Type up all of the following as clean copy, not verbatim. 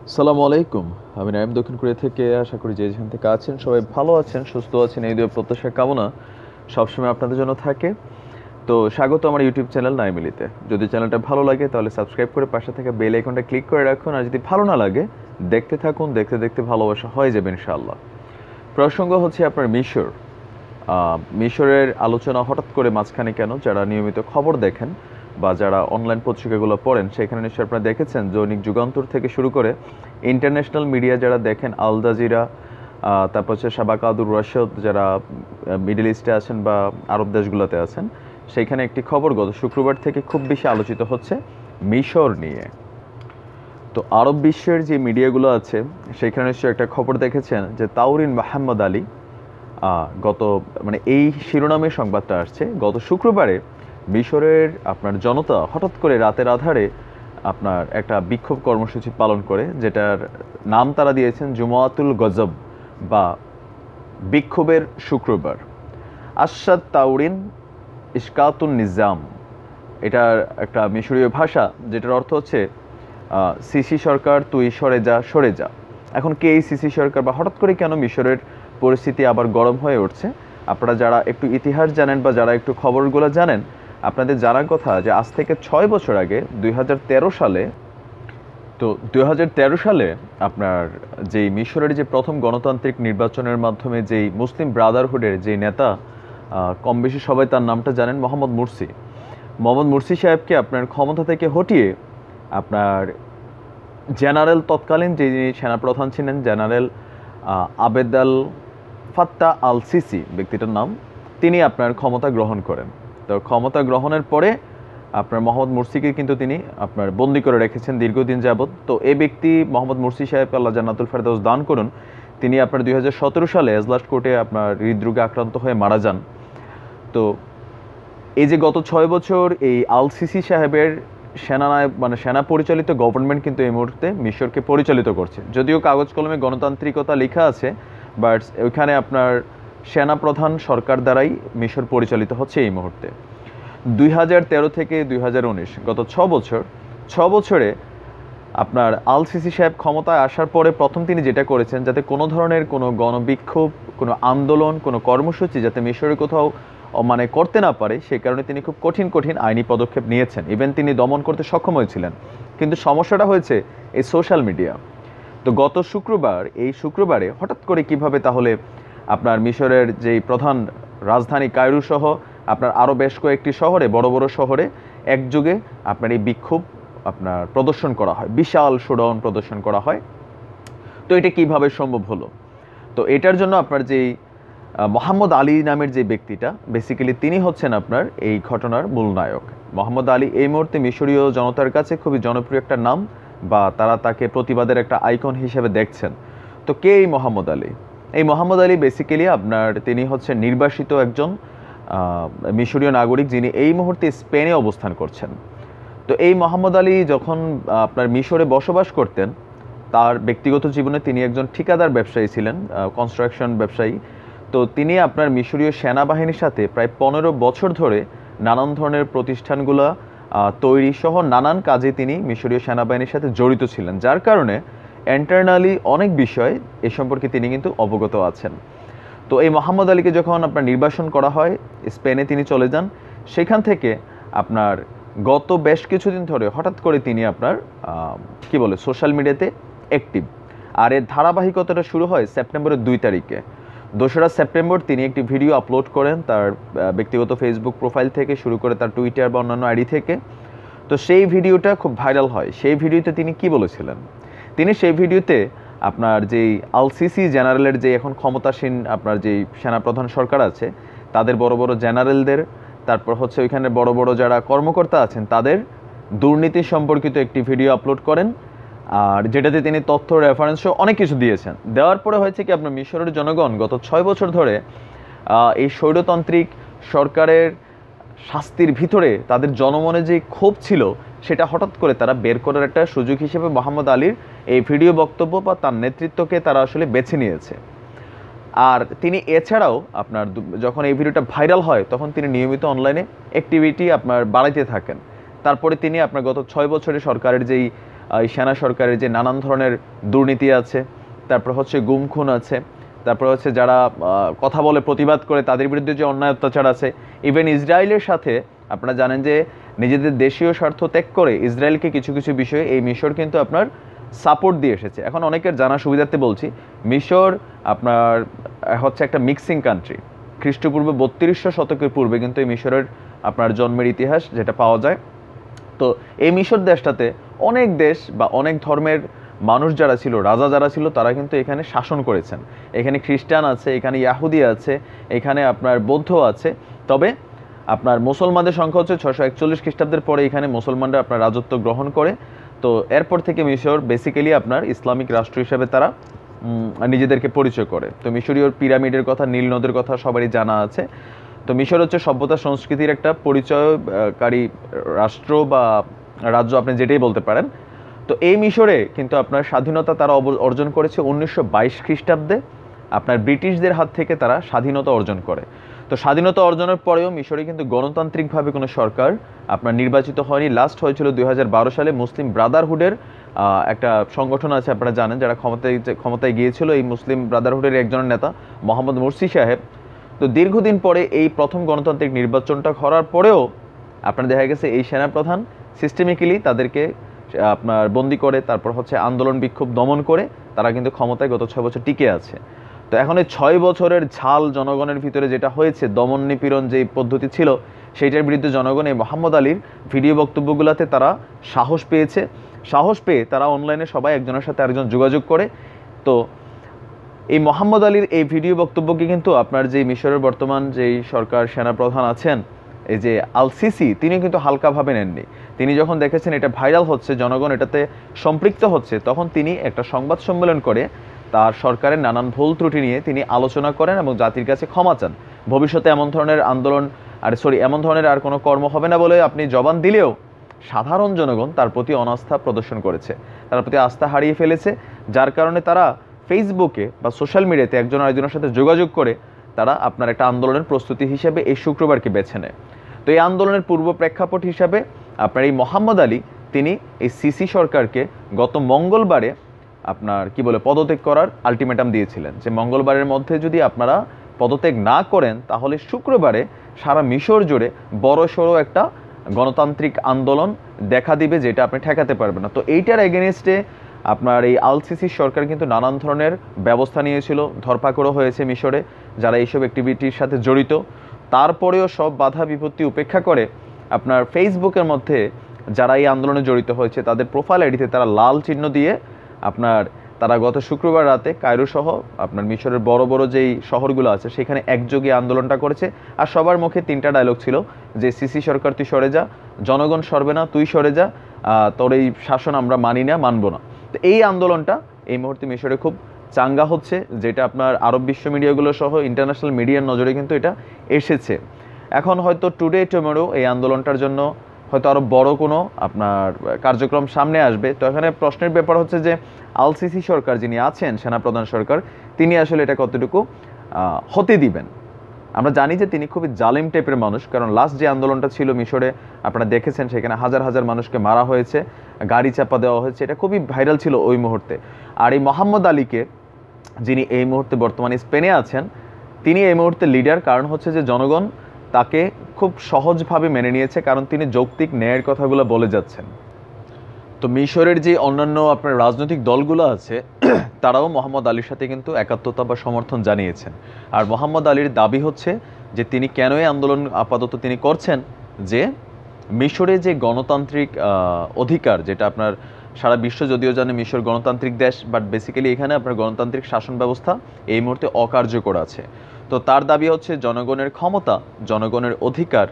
আসসালামু আলাইকুম। আমি নাইম দক্ষিণ কোরিয়া থেকে। আশা করি যে যেখান থেকে আছেন সবাই ভালো আছেন, সুস্থ আছেন। এই দুই প্রত্যাশা কামনা সবসময় আপনাদের জন্য থাকে। তো স্বাগত আমার ইউটিউব চ্যানেল নাইমিলিতে। যদি চ্যানেলটা ভালো লাগে তাহলে সাবস্ক্রাইব করে পাশে থেকে বেল আইকনটা ক্লিক করে রাখুন। আর যদি ভালো না লাগে দেখতে থাকুন, দেখতে দেখতে ভালোবাসা হয়ে যাবে ইনশাআল্লাহ। প্রসঙ্গ হচ্ছে আপনার মিশর। মিশরের আলোচনা হঠাৎ করে মাঝখানে কেন? যারা নিয়মিত খবর দেখেন বা যারা অনলাইন পত্রিকাগুলো পড়েন সেখানে নিশ্চয়ই আপনারা দেখেছেন দৈনিক যুগান্তর থেকে শুরু করে ইন্টারন্যাশনাল মিডিয়া যারা দেখেন, আল জাজিরা, তারপর হচ্ছে শাবাকাদুর রশদ, যারা মিডল ইস্টে আছেন বা আরব দেশগুলোতে আছেন, সেইখানে একটি খবর গত শুক্রবার থেকে খুব বেশি আলোচিত হচ্ছে মিশর নিয়ে। তো আরব বিশ্বের যে মিডিয়াগুলো আছে সেখানে নিশ্চয়ই একটা খবর দেখেছেন যে তাউরিন মাহমদ আলী, গত মানে এই শিরোনামে সংবাদটা আসছে, গত শুক্রবারে মিশরের আপনার জনতা হঠাৎ করে রাতের আধারে আপনার একটা বিক্ষোভ কর্মসূচি পালন করে, যেটার নাম তারা দিয়েছেন জুমাতুল গজব বা বিক্ষোভের শুক্রবার। আশাদ তাউরিন ইশকাতুন নিজাম, এটার একটা মিশরীয় ভাষা, যেটার অর্থ হচ্ছে সিসি সরকার তুই সরে যা, সরে যা। এখন কে এই সিসি সরকার, বা হঠাৎ করে কেন মিশরের পরিস্থিতি আবার গরম হয়ে উঠছে? আপনারা যারা একটু ইতিহাস জানেন বা যারা একটু খবরগুলো জানেন, আপনাদের জানার কথা যে আজ থেকে 6 বছর আগে 2013 সালে, তো 2013 সালে আপনার যেই মিশরের যে প্রথম গণতান্ত্রিক নির্বাচনের মাধ্যমে যেই মুসলিম ব্রাদারহুডের যে নেতা, কম বেশি সবাই তার নামটা জানেন, মোহাম্মদ মুরসি সাহেবকে আপনার ক্ষমতা থেকে হটিয়ে আপনার জেনারেল, তৎকালীন যিনি সেনাপ্রধান ছিলেন জেনারেল আবেদ আল ফাত্তাহ আল সিসি ব্যক্তিটার নাম, তিনি আপনার ক্ষমতা গ্রহণ করেন। তো ক্ষমতা গ্রহণের পরে আপনার মোহাম্মদ মুরসিকে কিন্তু তিনি আপনার বন্দি করে রেখেছেন দীর্ঘদিন যাবৎ। তো এই ব্যক্তি মোহাম্মদ মুরসি সাহেবকে আল্লাহ জান্নাতুল ফেরদৌস দান করুন, তিনি আপনার 2017 সালে এজলাস্ট কোর্টে আপনার হৃদরোগে আক্রান্ত হয়ে মারা যান। তো এই যে গত 6 বছর এই আল সিসি সাহেবের সেনানায়ক মানে সেনা পরিচালিত গভর্নমেন্ট কিন্তু এই মুহূর্তে মিশরকে পরিচালিত করছে। যদিও কাগজ কলমে গণতান্ত্রিকতা লেখা আছে, বাট ওইখানে আপনার সেনা প্রধান সরকার দ্বারাই মিশর পরিচালিত হচ্ছে এই মুহূর্তে। 2013 থেকে 2019, গত 6 বছরে আপনার আল সিসি সাহেব ক্ষমতায় আসার পরে প্রথম তিনি যেটা করেছেন, যাতে কোনো ধরনের কোনো গণবিক্ষোভ, কোনো আন্দোলন, কোনো কর্মসূচি যাতে মিশরে কোথাও মানে করতে না পারে, সেই কারণে তিনি খুব কঠিন কঠিন আইনি পদক্ষেপ নিয়েছেন। ইভেন তিনি দমন করতে সক্ষম হয়েছিলেন। কিন্তু সমস্যাটা হয়েছে এই সোশ্যাল মিডিয়া। তো গত শুক্রবারে হঠাৎ করে কিভাবে তাহলে আপনার মিশরের যেই প্রধান রাজধানী কায়রো সহ আপনার আরও বেশ কয়েকটি শহরে, বড় বড় শহরে একযোগে আপনার এই বিক্ষোভ আপনার প্রদর্শন করা হয়, বিশাল শোডাউন প্রদর্শন করা হয়। তো এটা কিভাবে সম্ভব হলো? তো এটার জন্য আপনার যেই মোহাম্মদ আলী নামের যে ব্যক্তিটা, বেসিক্যালি তিনি হচ্ছেন আপনার এই ঘটনার মূল নায়ক। মোহাম্মদ আলী এই মুহূর্তে মিশরীয় জনতার কাছে খুবই জনপ্রিয় একটা নাম, বা তারা তাকে প্রতিবাদের একটা আইকন হিসেবে দেখছেন। তো কে এই মোহাম্মদ আলী? এই মোহাম্মদ আলী বেসিক্যালি আপনার তিনি হচ্ছেন নির্বাসিত একজন মিশরীয় নাগরিক, যিনি এই মুহূর্তে স্পেনে অবস্থান করছেন। তো এই মোহাম্মদ আলী যখন আপনার মিশরে বসবাস করতেন, তার ব্যক্তিগত জীবনে তিনি একজন ঠিকাদার ব্যবসায়ী ছিলেন, কনস্ট্রাকশন ব্যবসায়ী। তো তিনি আপনার মিশরীয় সেনাবাহিনীর সাথে প্রায় 15 বছর ধরে নানান ধরনের প্রতিষ্ঠানগুলো তৈরি সহ নানান কাজে তিনি মিশরীয় সেনাবাহিনীর সাথে জড়িত ছিলেন, যার কারণে ইন্টারনালি অনেক বিষয় এ সম্পর্কে তিনি কিন্তু অবগত আছেন। তো এই মোহাম্মদ আলীকে যখন আপনার নির্বাসন করা হয়, স্পেনে তিনি চলে যান। সেখান থেকে আপনার গত বেশ কিছুদিন ধরে হঠাৎ করে তিনি আপনার সোশ্যাল মিডিয়াতে অ্যাক্টিভ। আর এর ধারাবাহিকতাটা শুরু হয় সেপ্টেম্বরের 2 তারিখে। 2রা সেপ্টেম্বর তিনি একটি ভিডিও আপলোড করেন তার ব্যক্তিগত ফেসবুক প্রোফাইল থেকে শুরু করে তার টুইটার বা অন্যান্য আইডি থেকে। তো সেই ভিডিওটা খুব ভাইরাল হয়। সেই ভিডিওতে তিনি কি বলেছিলেন? তিনি সেই ভিডিওতে আপনার যেই আল সিসি জেনারেলের যে এখন ক্ষমতাসীন আপনার যেই সেনাপ্রধান সরকার আছে, তাদের বড় বড় জেনারেলদের, তারপর হচ্ছে ওইখানে বড় বড় যারা কর্মকর্তা আছেন তাদের দুর্নীতি সম্পর্কিত একটি ভিডিও আপলোড করেন। আর যেটাতে তিনি তথ্য রেফারেন্স অনেক কিছু দিয়েছেন। দেওয়ার পরে হয়েছে কি, আপনার মিশরের জনগণ গত 6 বছর ধরে এই স্বৈরতান্ত্রিক সরকারের শাস্তির ভিতরে তাদের জনমনে যে ক্ষোভ ছিল, সেটা হঠাৎ করে তারা বের করার একটা সুযোগ হিসেবে মোহাম্মদ আলীর এই ভিডিও বক্তব্য বা তার নেতৃত্বকে তারা আসলে বেছে নিয়েছে। আর তিনি এছাড়াও আপনার যখন এই ভিডিওটা ভাইরাল হয়, তখন তিনি নিয়মিত অনলাইনে অ্যাক্টিভিটি আপনার বাড়াইতে থাকেন। তারপরে তিনি আপনার গত 6 বছরে সরকারের যেই এই সেনা সরকারের যে নানান ধরনের দুর্নীতি আছে, তারপর হচ্ছে গুম খুন আছে, তারপর হচ্ছে যারা কথা বলে প্রতিবাদ করে তাদের বিরুদ্ধে যে অন্যায় অত্যাচার আছে। ইভেন ইসরায়েলের সাথে আপনারা জানেন যে নিজেদের দেশীয় স্বার্থ ত্যাগ করে ইসরায়েলকে কিছু কিছু বিষয়ে এই মিশর কিন্তু আপনার সাপোর্ট দিয়ে এসেছে। এখন অনেকের জানা সুবিধার্থে বলছি, মিশর আপনার হচ্ছে একটা মিক্সিং কান্ট্রি। খ্রিস্টপূর্ব 3200 শতকের পূর্বে কিন্তু এই মিশরের আপনার জন্মের ইতিহাস যেটা পাওয়া যায়। তো এই মিশর দেশটাতে অনেক দেশ বা অনেক ধর্মের মানুষ যারা ছিল, রাজা যারা ছিল, তারা কিন্তু এখানে শাসন করেছেন। এখানে খ্রিস্টান আছে, এখানে ইয়াহুদি আছে, এখানে আপনার বৌদ্ধ আছে। তবে আপনার মুসলমানদের সংখ্যা হচ্ছে 641 খ্রিস্টাব্দের পরে এখানে মুসলমানরা আপনার রাজত্ব গ্রহণ করে। তো এরপর থেকে মিশর বেসিক্যালি আপনার ইসলামিক রাষ্ট্র হিসেবে তারা নিজেদেরকে পরিচয় করে। তো মিশরীয় পিরামিডের কথা, নীল নদের কথা সবারই জানা আছে। তো মিশর হচ্ছে সভ্যতা সংস্কৃতির একটা পরিচয়কারী রাষ্ট্র বা রাজ্য, আপনি যেটাই বলতে পারেন। তো এই মিশরে কিন্তু আপনার স্বাধীনতা তারা অর্জন করেছে 1922 খ্রিস্টাব্দে। আপনার ব্রিটিশদের হাত থেকে তারা স্বাধীনতা অর্জন করে। তো স্বাধীনতা অর্জনের পরেও মিশরে কিন্তু গণতান্ত্রিকভাবে কোনো সরকার আপনার নির্বাচিত হয়নি। লাস্ট হয়েছিল 2012 সালে মুসলিম ব্রাদারহুডের একটা সংগঠন আছে, আপনারা জানেন, যারা ক্ষমতায় গিয়েছিল। এই মুসলিম ব্রাদারহুডের একজনের নেতা মোহাম্মদ মুরসি সাহেব। তো দীর্ঘদিন পরে এই প্রথম গণতান্ত্রিক নির্বাচনটা করার পরেও আপনার দেখা গেছে এই সেনাপ্রধান সিস্টেমিক্যালি তাদেরকে আপনার বন্দি করে, তারপর হচ্ছে আন্দোলন বিক্ষোভ দমন করে তারা কিন্তু ক্ষমতায় গত 6 বছর টিকে আছে। তো এখন এই 6 বছরের ঝাল জনগণের ভিতরে যেটা হয়েছে, দমন নিপীড়ন যে পদ্ধতি ছিল, সেইটার বিরুদ্ধে জনগণ এই মোহাম্মদ আলীর ভিডিও বক্তব্যগুলোতে তারা সাহস পেয়েছে। সাহস পেয়ে তারা অনলাইনে সবাই একজনের সাথে আরেকজন যোগাযোগ করে। তো এই মোহাম্মদ আলীর এই ভিডিও বক্তব্যকে কিন্তু আপনার যে মিশরের বর্তমান যেই সরকার সেনাপ্রধান আছেন, এই যে আল সিসি, তিনি কিন্তু হালকাভাবে নেননি। তিনি যখন দেখেছেন এটা ভাইরাল হচ্ছে, জনগণ এটাতে সম্পৃক্ত হচ্ছে, তখন তিনি একটা সংবাদ সম্মেলন করে তার সরকারের নানান ভুল ত্রুটি নিয়ে তিনি আলোচনা করেন এবং জাতির কাছে ক্ষমা চান। ভবিষ্যতে এমন ধরনের আন্দোলন এমন ধরনের আর কোনো কর্ম হবে না বলে আপনি জবান দিলেও সাধারণ জনগণ তার প্রতি অনাস্থা প্রদর্শন করেছে, তার প্রতি আস্থা হারিয়ে ফেলেছে। যার কারণে তারা ফেসবুকে বা সোশ্যাল মিডিয়াতে একজন আরেকজনের সাথে যোগাযোগ করে তারা আপনার একটা আন্দোলনের প্রস্তুতি হিসেবে এই শুক্রবারকে বেছে নেয়। তো এই আন্দোলনের পূর্ব প্রেক্ষাপট হিসাবে আপনার এই মোহাম্মদ আলী তিনি এই সিসি সরকারকে গত মঙ্গলবারে আপনার পদত্যাগ করার আলটিমেটাম দিয়েছিলেন, যে মঙ্গলবারের মধ্যে যদি আপনারা পদত্যাগ না করেন তাহলে শুক্রবারে সারা মিশর জুড়ে বড়সড় একটা গণতান্ত্রিক আন্দোলন দেখা দিবে, যেটা আপনি ঠেকাতে পারবেন না। তো এইটার এগেনস্টে আপনার এই আল সিসির সরকার কিন্তু নানান ধরনের ব্যবস্থা নিয়েছিল, ধরপাকড়ও হয়েছে মিশরে যারা এইসব অ্যাক্টিভিটির সাথে জড়িত। তারপরেও সব বাধা বিপত্তি উপেক্ষা করে আপনার ফেসবুকের মধ্যে যারা এই আন্দোলনে জড়িত হয়েছে তাদের প্রোফাইল আইডিতে তারা লাল চিহ্ন দিয়ে তারা গত শুক্রবার রাতে কায়রো সহ আপনার মিশরের বড় বড় যেই শহরগুলো আছে সেখানে একযোগে আন্দোলনটা করেছে। আর সবার মুখে 3টা ডায়লগ ছিল যে সিসি সরকার তুই সরে যা, জনগণ সরবে না তুই সরে যা, তোর এই শাসন আমরা মানি না, মানব না। তো এই আন্দোলনটা এই মুহূর্তে মিশরে খুব চাঙ্গা হচ্ছে, যেটা আপনার আরব বিশ্ব মিডিয়াগুলো সহ ইন্টারন্যাশনাল মিডিয়ার নজরে কিন্তু এটা এসেছে। এখন হয়তো টুডে টুমরো এই আন্দোলনটার জন্য হয়তো আরও বড় কোনো আপনার কার্যক্রম সামনে আসবে। তো এখানে প্রশ্নের ব্যাপার হচ্ছে যে আল সিসি সরকার যিনি আছেন সেনাপ্রধান সরকার, তিনি আসলে এটা কতটুকু হতে দিবেন। আমরা জানি যে তিনি খুবই জালিম টাইপের মানুষ, কারণ লাস্ট যে আন্দোলনটা ছিল মিশরে আপনারা দেখেছেন সেখানে হাজার হাজার মানুষকে মারা হয়েছে, গাড়ি চাপা দেওয়া হয়েছে, এটা খুবই ভাইরাল ছিল ওই মুহূর্তে। আর এই মোহাম্মদ আলীকে যিনি এই মুহূর্তে বর্তমানে স্পেনে আছেন, তিনি এই মুহূর্তে লিডার, কারণ হচ্ছে যে জনগণ তাকে খুব সহজভাবে মেনে নিয়েছে, কারণ তিনি যৌক্তিক ন্যায়ের কথাগুলো বলে যাচ্ছেন। তো মিশরের যে অন্যান্য আপনার রাজনৈতিক দলগুলো আছে তারাও মোহাম্মদ আলীর সাথে কিন্তু একাত্মতা বা সমর্থন জানিয়েছেন। আর মোহাম্মদ আলীর দাবি হচ্ছে যে তিনি কেন এই আন্দোলন আপাতত তিনি করছেন, যে মিশরে যে গণতান্ত্রিক অধিকার, যেটা আপনার সারা বিশ্ব যদিও জানে মিশর গণতান্ত্রিক দেশ, বাট বেসিক্যালি এখানে আপনার গণতান্ত্রিক শাসন ব্যবস্থা এই মুহূর্তে অকার্যকর আছে। তো তার দাবি হচ্ছে জনগণের ক্ষমতা, জনগণের অধিকার,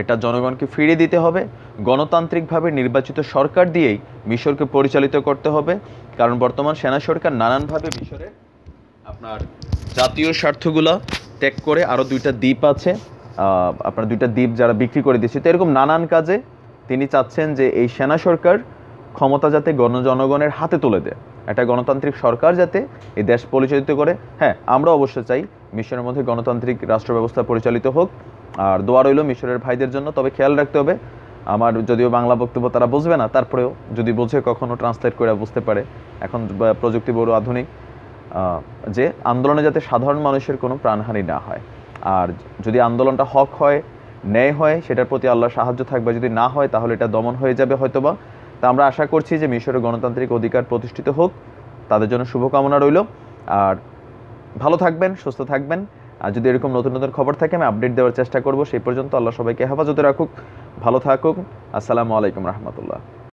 এটা জনগণকে ফিরিয়ে দিতে হবে। গণতান্ত্রিকভাবে নির্বাচিত সরকার দিয়েই মিশরকে পরিচালিত করতে হবে, কারণ বর্তমান সেনা সরকার নানানভাবে মিশরে আপনার জাতীয় স্বার্থগুলো ত্যাগ করে আরও 2টা দ্বীপ আছে, আপনার 2টা দ্বীপ যারা বিক্রি করে দিচ্ছে। তো এরকম নানান কাজে তিনি চাচ্ছেন যে এই সেনা সরকার ক্ষমতা যাতে জনগণের হাতে তুলে দেয়, একটা গণতান্ত্রিক সরকার যাতে এই দেশ পরিচালিত করে। হ্যাঁ, আমরা অবশ্য চাই মিশরের মধ্যে গণতান্ত্রিক রাষ্ট্র ব্যবস্থা পরিচালিত হোক, আর দোয়া রইল মিশরের ভাইদের জন্য। তবে খেয়াল রাখতে হবে আমার যদিও বাংলা বক্তব্য তারা বুঝবে না, তারপরেও যদি বোঝে কখনো ট্রান্সলেট করে বুঝতে পারে। এখন প্রযুক্তি বড় আধুনিক, যে আন্দোলনে যাতে সাধারণ মানুষের কোনো প্রাণহানি না হয়, আর যদি আন্দোলনটা হক হয়, ন্যায় হয়, সেটার প্রতি আল্লাহর সাহায্য থাকবে। যদি না হয় তাহলে এটা দমন হয়ে যাবে হয়তোবা। তা আমরা আশা করছি যে মিশরের গণতান্ত্রিক অধিকার প্রতিষ্ঠিত হোক, তাদের জন্য শুভকামনা রইল। আর ভালো থাকবেন, সুস্থ থাকবেন। আর যদি এরকম নতুন নতুন খবর থাকে আমি আপডেট দেওয়ার চেষ্টা করব। সেই পর্যন্ত আল্লাহ সবাইকে হেফাজতে রাখুক, ভালো থাকুক। আসসালামু আলাইকুম রহমতুল্লাহ।